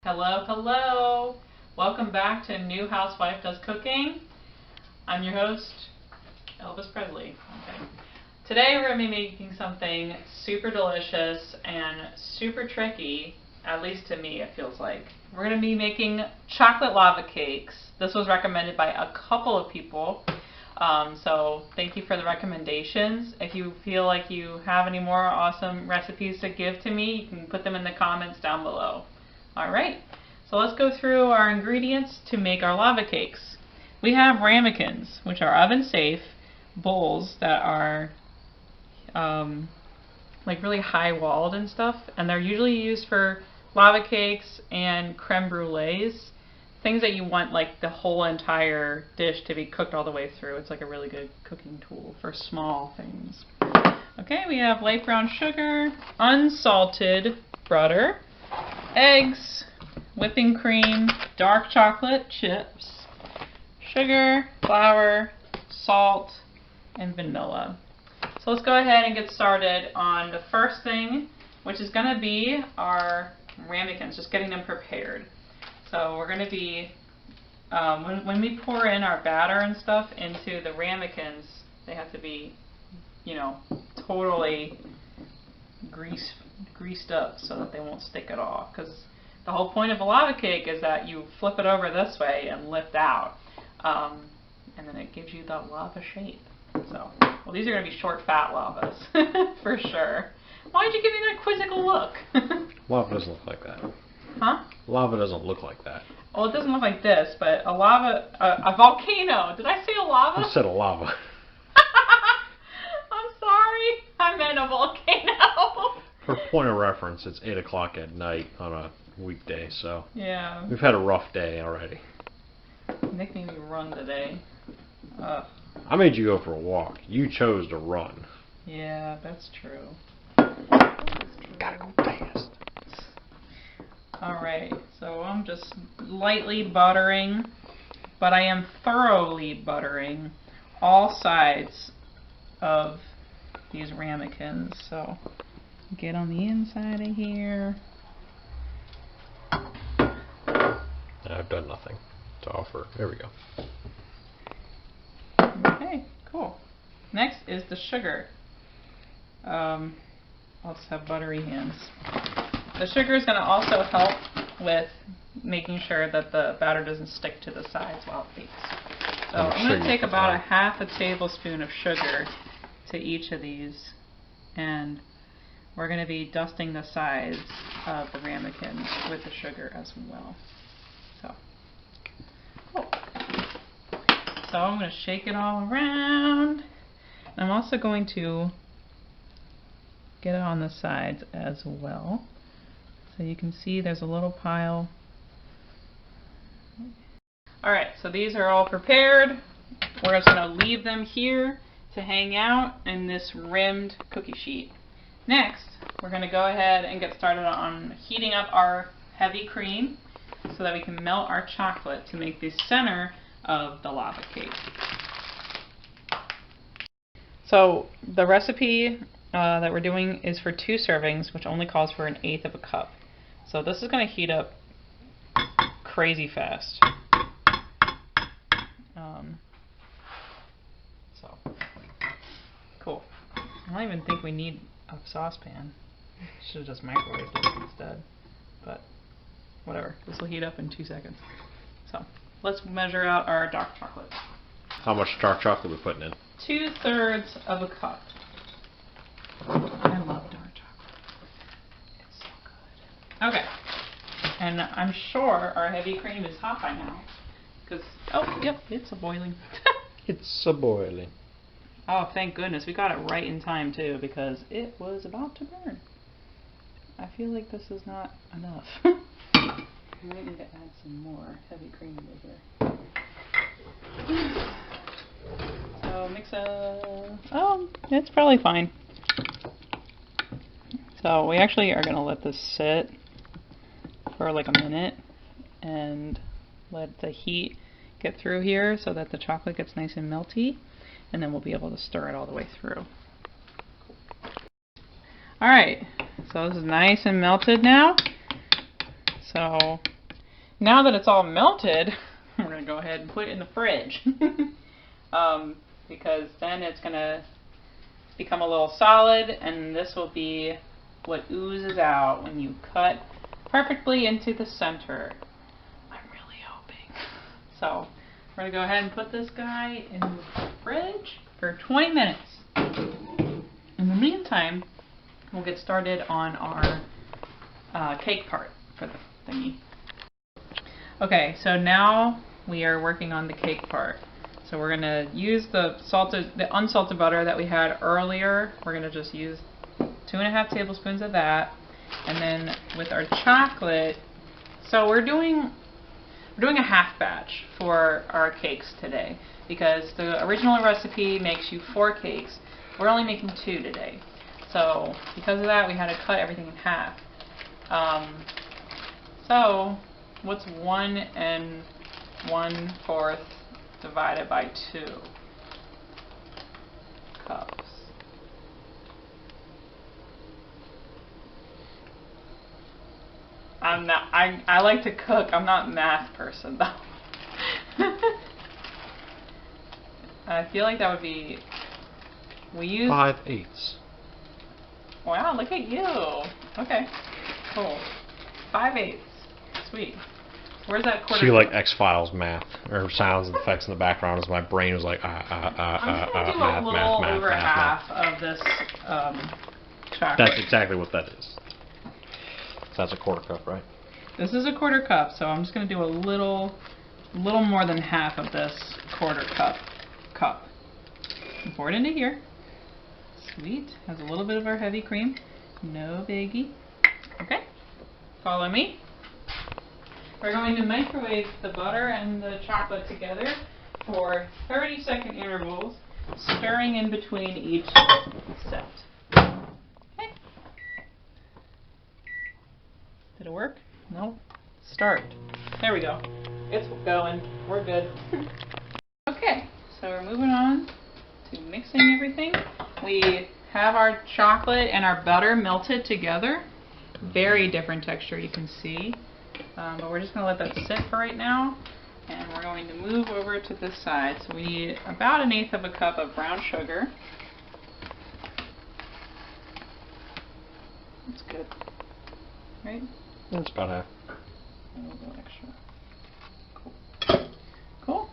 Hello, hello. Welcome back to New Housewife Does Cooking. I'm your host, Elvis Presley. Okay. Today we're going to be making something super delicious and super tricky, at least to me it feels like. We're going to be making chocolate lava cakes. This was recommended by a couple of people. So thank you for the recommendations. If you feel like you have any more awesome recipes to give to me, you can put them in the comments down below. Alright, so let's go through our ingredients to make our lava cakes. We have ramekins, which are oven safe bowls that are like really high walled and stuff, and they're usually used for lava cakes and creme brulees. Things that you want like the whole entire dish to be cooked all the way through. It's like a really good cooking tool for small things. Okay, we have light brown sugar, unsalted butter, eggs, whipping cream, dark chocolate chips, sugar, flour, salt, and vanilla. So let's go ahead and get started on the first thing, which is going to be our ramekins, just getting them prepared. So we're going to be, when we pour in our batter and stuff into the ramekins, they have to be, you know, totally greased up so that they won't stick at all. Because the whole point of a lava cake is that you flip it over this way and lift out. And then it gives you that lava shape. So, well, these are going to be short, fat lavas, for sure. Why'd you give me that quizzical look? Lava doesn't look like that. Huh? Lava doesn't look like that. Well, it doesn't look like this, but a lava, a volcano. Did I say a lava? You said a lava. I'm sorry. I meant a volcano. For point of reference, it's 8 o'clock at night on a weekday, so yeah. we've had a rough day already. Nick made me run today. I made you go for a walk. You chose to run. Yeah, that's true. Gotta go fast. Alright, so I'm just lightly buttering, but I am thoroughly buttering all sides of these ramekins. So get on the inside of here. I've done nothing to offer. There we go. Okay, cool. Next is the sugar. I'll just have buttery hands. The sugar is going to also help with making sure that the batter doesn't stick to the sides while it bakes. So I'm going to take about a half a tablespoon of sugar to each of these, and we're going to be dusting the sides of the ramekins with the sugar as well. So, cool. So I'm going to shake it all around. I'm also going to get it on the sides as well. So you can see there's a little pile. Alright, so these are all prepared. We're just going to leave them here to hang out in this rimmed cookie sheet. Next, we're going to go ahead and get started on heating up our heavy cream so that we can melt our chocolate to make the center of the lava cake. So the recipe that we're doing is for 2 servings, which only calls for 1/8 of a cup. So this is going to heat up crazy fast. So cool. I don't even think we need a saucepan. Should have just microwaved it instead. But whatever. This will heat up in 2 seconds. So let's measure out our dark chocolate. How much dark chocolate are we putting in? 2/3 of a cup. I love dark chocolate. It's so good. Okay. And I'm sure our heavy cream is hot by now. Because, oh, yep, it's a boiling. It's a boiling. Oh, thank goodness. We got it right in time, too, because it was about to burn. I feel like this is not enough. I might need to add some more heavy cream over here. So mix a... Oh, it's probably fine. So we actually are going to let this sit for like a minute and let the heat get through here so that the chocolate gets nice and melty, and then we'll be able to stir it all the way through. Alright, so this is nice and melted now. So now that it's all melted, we're going to go ahead and put it in the fridge. Because then it's going to become a little solid, and this will be what oozes out when you cut perfectly into the center. I'm really hoping. So we're going to go ahead and put this guy in the fridge for 20 minutes. In the meantime, we'll get started on our cake part for the thingy. Okay, so now we are working on the cake part. So we're going to use the unsalted butter that we had earlier. We're going to just use 2.5 tablespoons of that. And then with our chocolate, so we're doing a half batch for our cakes today, because the original recipe makes you 4 cakes. We're only making 2 today. So because of that, we had to cut everything in half. So what's 1 1/4 divided by 2 cups? I like to cook. I'm not a math person though. I feel like that would be, we use 5/8. Wow, look at you. Okay, cool. 5/8. Sweet. Where's that quarter? See, like X-Files math or sounds and effects in the background as my brain was like I'm gonna do a little over half of this chocolate. That's exactly what that is. So that's a 1/4 cup, right? This is a 1/4 cup, so I'm just gonna do a little more than half of this 1/4 cup. And pour it into here. Sweet. Has a little bit of our heavy cream. No biggie. Okay. Follow me. We're going to microwave the butter and the chocolate together for 30-second intervals, stirring in between each set. Okay. Did it work? No. Start. There we go. It's going. We're good. Okay, so we're moving on to mixing everything. We have our chocolate and our butter melted together. Very different texture, you can see. But we're just going to let that sit for right now. And we're going to move over to this side. So we need about 1/8 cup of brown sugar. That's good. Right? That's about half. A little bit extra. Cool. Cool.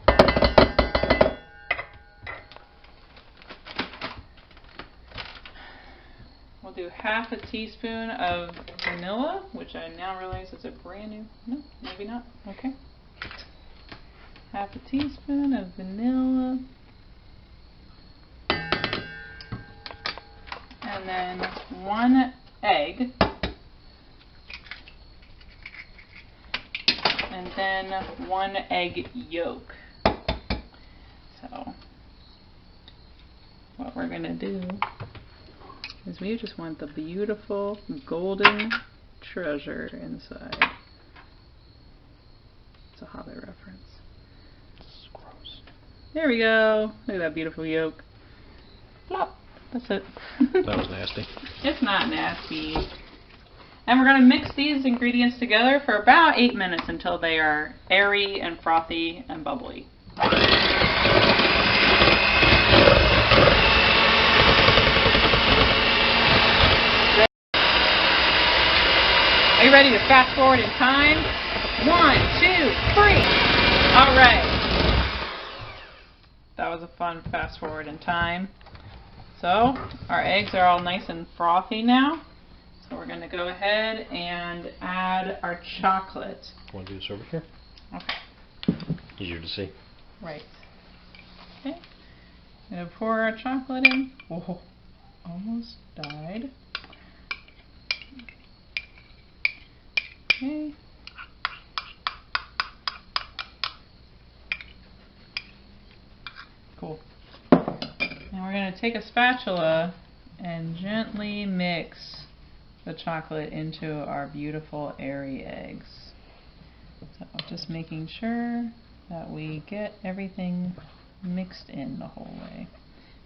We'll do 1/2 teaspoon of vanilla, which I now realize is a brand new, no, maybe not, okay. 1/2 teaspoon of vanilla. And then 1 egg. And then 1 egg yolk. So, what we're gonna do is we just want the beautiful golden treasure inside. It's a Hobbit reference. This is gross. There we go. Look at that beautiful yolk. Plop. That's it. That was nasty. It's not nasty. And we're going to mix these ingredients together for about 8 minutes until they are airy and frothy and bubbly. Are you ready to fast forward in time? 1, 2, 3. All right. That was a fun fast forward in time. So our eggs are all nice and frothy now. So we're going to go ahead and add our chocolate. Want to do this over here? Okay. Easier to see. Right. Okay. Gonna pour our chocolate in. Oh, almost died. Okay. Cool. Now we're going to take a spatula and gently mix the chocolate into our beautiful airy eggs. So just making sure that we get everything mixed in the whole way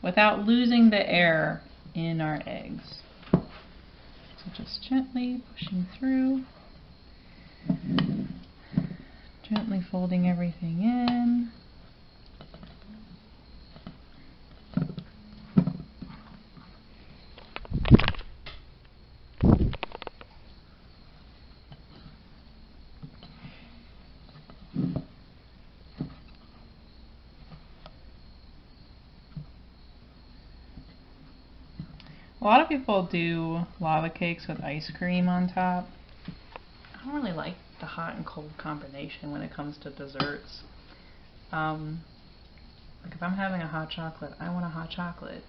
without losing the air in our eggs. So just gently pushing through. Gently folding everything in. A lot of people do lava cakes with ice cream on top. I don't really like the hot and cold combination when it comes to desserts. Like if I'm having a hot chocolate, I want a hot chocolate.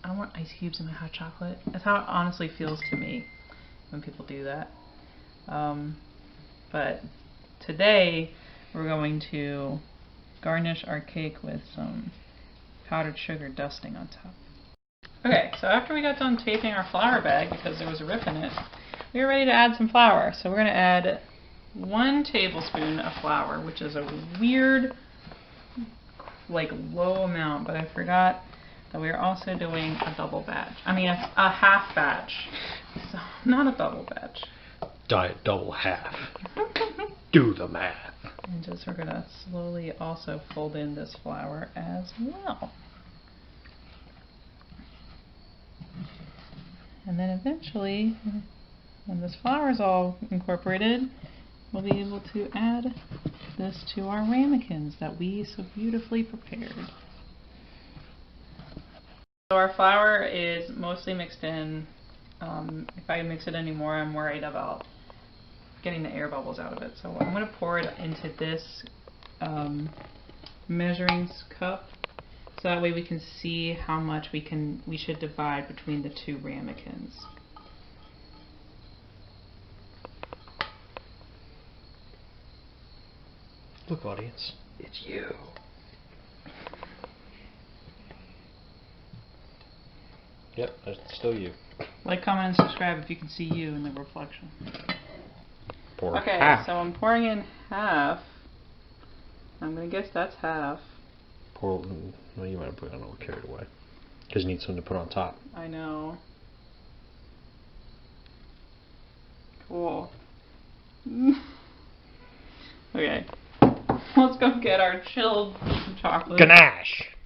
I don't want ice cubes in my hot chocolate. That's how it honestly feels to me when people do that. But today we're going to garnish our cake with some powdered sugar dusting on top. Okay, so after we got done taping our flour bag because there was a rip in it, we were ready to add some flour. So we're going to add 1 tablespoon of flour, which is a weird, like, low amount, but I forgot that we are also doing a double batch. I mean, a half batch, so not a double batch. Diet double half. Do the math. And just we're going to slowly also fold in this flour as well. And then eventually, when this flour is all incorporated, we'll be able to add this to our ramekins that we so beautifully prepared. So our flour is mostly mixed in. If I mix it anymore, I'm worried about getting the air bubbles out of it. So I'm going to pour it into this measuring cup, so that way we can see how much we should divide between the 2 ramekins. Look, audience, it's you. Yep, that's still you. Like, comment, and subscribe if you can see you in the reflection. Pour Okay, half. so I'm pouring in half. I'm gonna guess that's half. Pour. Well, you might have put it all carried away because you need something to put on top. I know. Cool. Okay, let's go get our chilled chocolate. Ganache.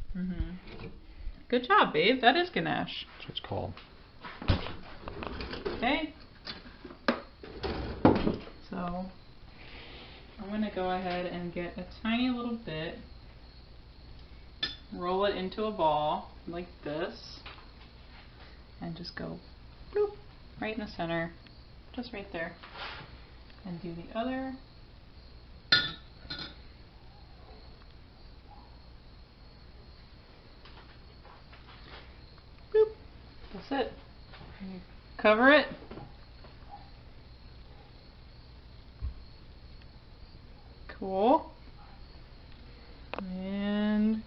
Good job, babe. That is ganache. That's what it's called. Okay. So I'm going to go ahead and get a tiny little bit, roll it into a ball like this, and just go bloop right in the center, just right there. And do the other. Boop. That's it. Cover it. Cool. And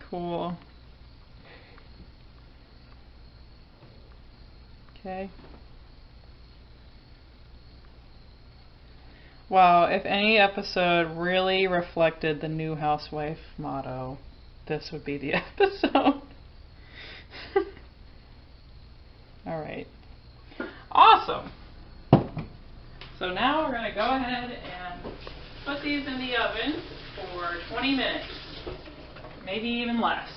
cool. Okay. Wow, if any episode really reflected the new housewife motto, this would be the episode. Alright. Awesome! So now we're going to go ahead and put these in the oven for 20 minutes. Maybe even less.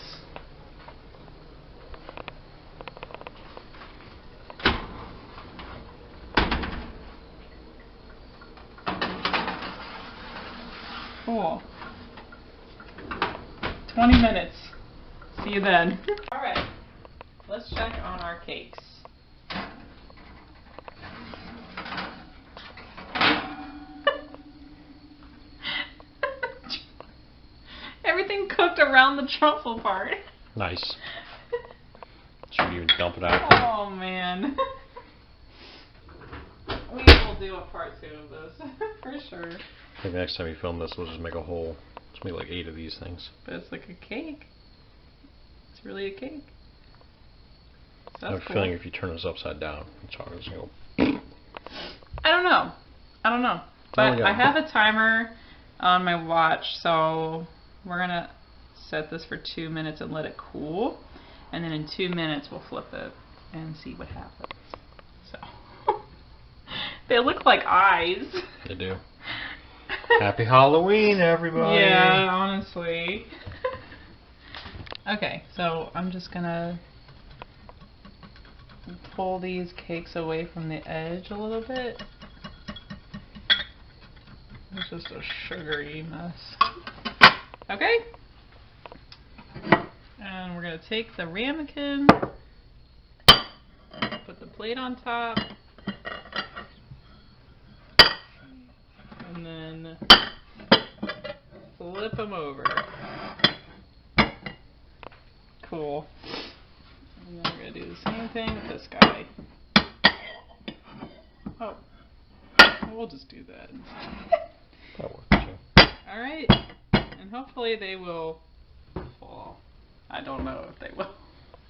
Cool. 20 minutes. See you then. Alright, let's check on our cakes. Everything cooked around the truffle part. Nice. Should we even dump it out? Oh man. We will do a part 2 of this, for sure. I think next time we film this, we'll just make a whole, let's make like 8 of these things. But it's like a cake. It's really a cake. So I have that's a cool. feeling if you turn this upside down, the chocolate's going to go. I don't know. But I have a timer on my watch, so we're going to set this for 2 minutes and let it cool. And then in 2 minutes we'll flip it and see what happens. So they look like eyes. They do. Happy Halloween, everybody. Yeah, honestly. Okay, so I'm just gonna pull these cakes away from the edge a little bit. It's just a sugary mess. Okay. And we're gonna take the ramekin, put the plate on top, and then flip them over. Cool. And then we're gonna do the same thing with this guy. Oh, we'll just do that. That works too. Alright, and hopefully they will fall. I don't know if they will.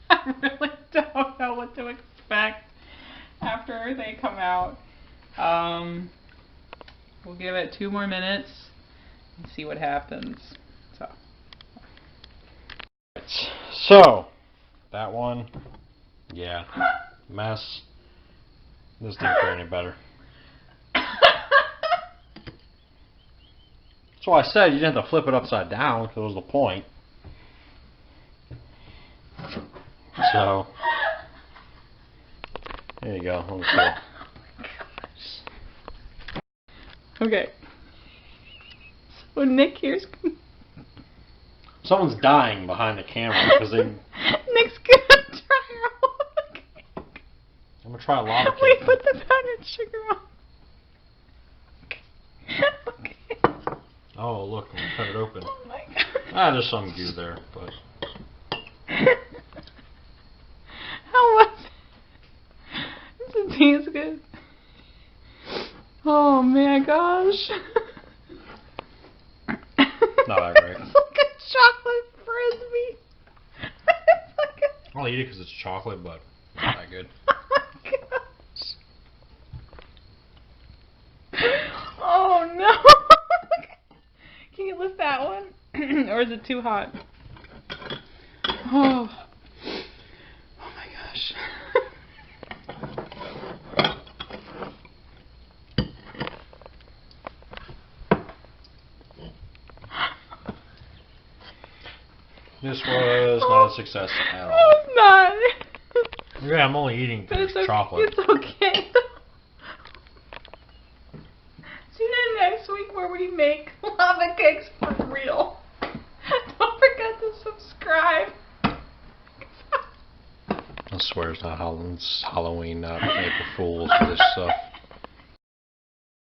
I really don't know what to expect after they come out. We'll give it 2 more minutes and see what happens. So, that one, yeah, mess. This didn't fare any better. That's why I said you didn't have to flip it upside down, because it was the point. So, there you go. Let me see. Okay. So Nick here's... Someone's dying behind the camera because they. Nick's gonna try her own cake. I'm gonna try a lava cake. Wait, put the powdered sugar on. Okay. Oh, look, I'm gonna cut it open. Oh my god. There's some goo there, but. How was it? Does it taste good? Oh my gosh. Not that great. It's like a chocolate frisbee. It's like a... I'll eat it because it's chocolate, but not that good. Oh my gosh. Oh no. Can you lift that one? Or is it too hot? Oh. Oh my gosh. This was not a success at all. It's not. Yeah, I'm only eating chocolate. It's okay. Tune in next week where we make lava cakes for real. Don't forget to subscribe. I swear it's not Halloween, not April Fool's for this stuff.